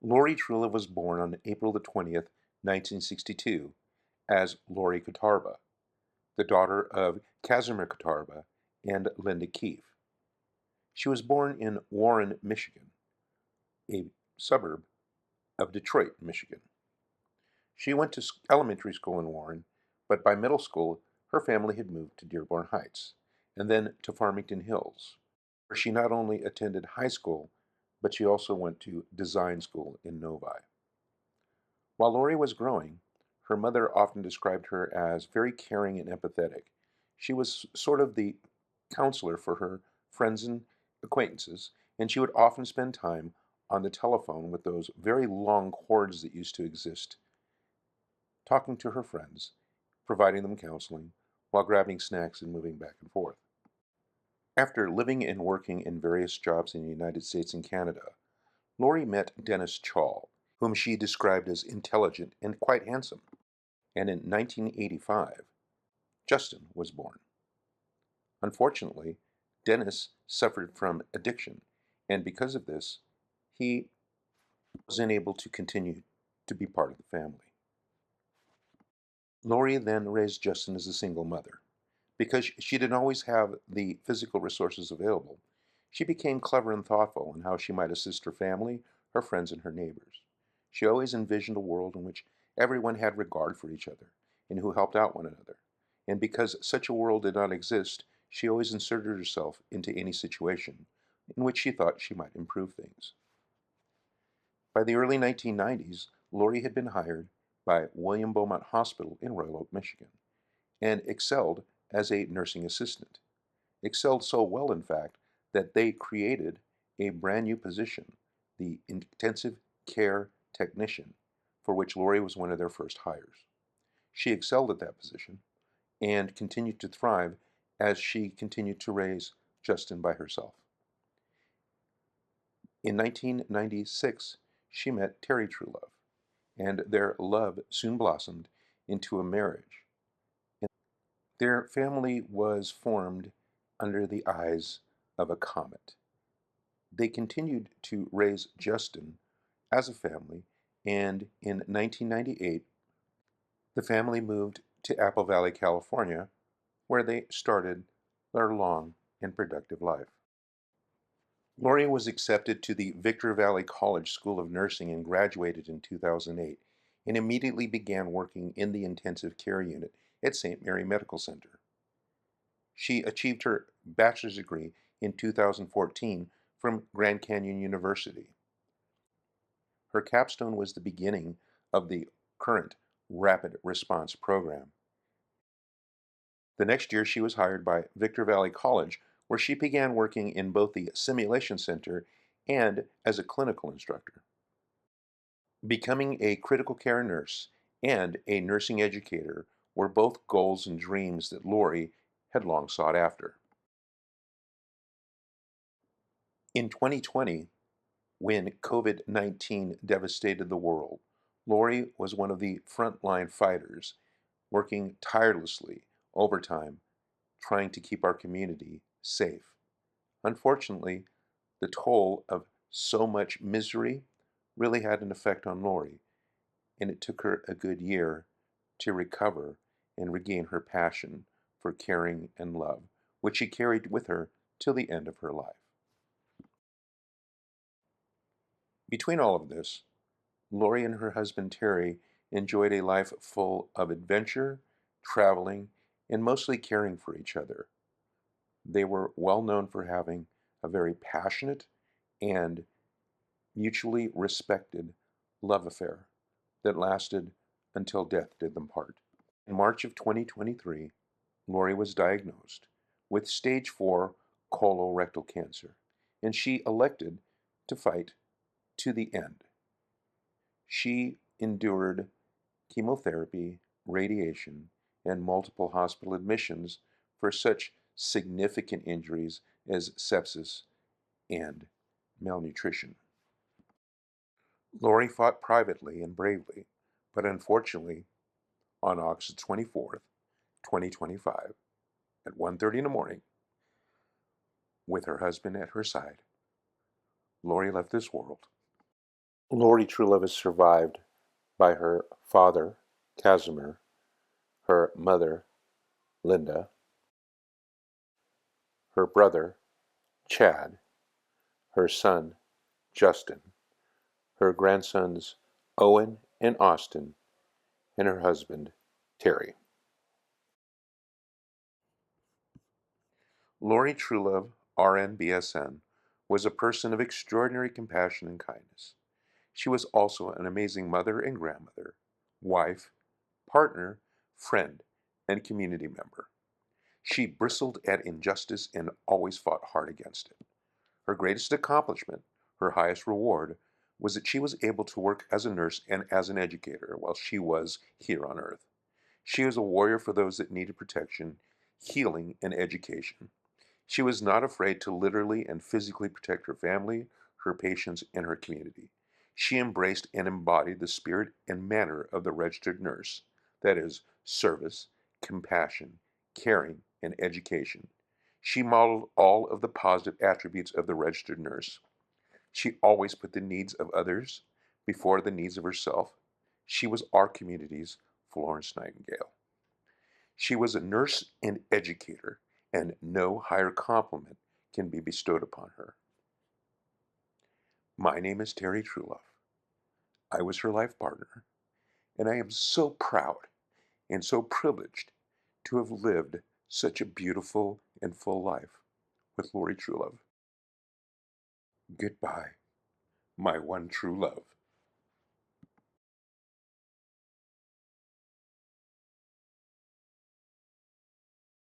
Lori Truelove was born on April the 20th, 1962, as Lori Kotarba, the daughter of Casimir Kotarba and Linda Keefe. She was born in Warren, Michigan, a suburb of Detroit, Michigan. She went to elementary school in Warren, but by middle school, her family had moved to Dearborn Heights and then to Farmington Hills, where she not only attended high school, but she also went to design school in Novi. While Lori was growing, her mother often described her as very caring and empathetic. She was sort of the counselor for her friends and acquaintances, and she would often spend time on the telephone with those very long cords that used to exist, talking to her friends, providing them counseling, while grabbing snacks and moving back and forth. After living and working in various jobs in the United States and Canada, Lori met Dennis Chall, whom she described as intelligent and quite handsome. And in 1985, Justin was born. Unfortunately, Dennis suffered from addiction, and because of this, he was unable to continue to be part of the family. Lori then raised Justin as a single mother. Because she didn't always have the physical resources available, she became clever and thoughtful in how she might assist her family, her friends, and her neighbors. She always envisioned a world in which everyone had regard for each other and who helped out one another. And because such a world did not exist, she always inserted herself into any situation in which she thought she might improve things. By the early 1990s, Lori had been hired by William Beaumont Hospital in Royal Oak, Michigan, and excelled as a nursing assistant. Excelled so well, in fact, that they created a brand new position, the intensive care technician, for which Lori was one of their first hires. She excelled at that position and continued to thrive as she continued to raise Justin by herself. In 1996, she met Terry Truelove, and their love soon blossomed into a marriage. Their family was formed under the eyes of a comet. They continued to raise Justin as a family, and in 1998, the family moved to Apple Valley, California, where they started their long and productive life. Lori was accepted to the Victor Valley College School of Nursing and graduated in 2008, and immediately began working in the intensive care unit at St. Mary Medical Center. She achieved her bachelor's degree in 2014 from Grand Canyon University. Her capstone was the beginning of the current Rapid Response Program. The next year, she was hired by Victor Valley College, where she began working in both the simulation center and as a clinical instructor. Becoming a critical care nurse and a nursing educator were both goals and dreams that Lori had long sought after. In 2020, when COVID-19 devastated the world, Lori was one of the frontline fighters, working tirelessly, overtime, trying to keep our community safe. Unfortunately, the toll of so much misery really had an effect on Lori, and it took her a good year to recover and regain her passion for caring and love, which she carried with her till the end of her life. Between all of this, Lori and her husband Terry enjoyed a life full of adventure, traveling, and mostly caring for each other. They were well known for having a very passionate and mutually respected love affair that lasted until death did them part. In March of 2023, Lori was diagnosed with stage 4 colorectal cancer, and she elected to fight to the end. She endured chemotherapy, radiation, and multiple hospital admissions for such significant injuries as sepsis and malnutrition. Lori fought privately and bravely, but unfortunately, on August 24th, 2025, at 1:30 in the morning, with her husband at her side, Lori left this world Lori Truelove is survived by her father, Casimir, her mother, Linda, her brother, Chad, her son, Justin, her grandsons, Owen and Austin, and her husband, Terry. Lori Truelove, RN BSN, was a person of extraordinary compassion and kindness. She was also an amazing mother and grandmother, wife, partner, friend, and community member. She bristled at injustice and always fought hard against it. Her greatest accomplishment, her highest reward, was that she was able to work as a nurse and as an educator while she was here on earth. She was a warrior for those that needed protection, healing, and education. She was not afraid to literally and physically protect her family, her patients, and her community. She embraced and embodied the spirit and manner of the registered nurse, that is, service, compassion, caring, and education. She modeled all of the positive attributes of the registered nurse. She always put the needs of others before the needs of herself. She was our community's Florence Nightingale. She was a nurse and educator, and no higher compliment can be bestowed upon her. My name is Terry Truelove. I was her life partner, and I am so proud and so privileged to have lived such a beautiful and full life with Lori Truelove. Goodbye, my one true love.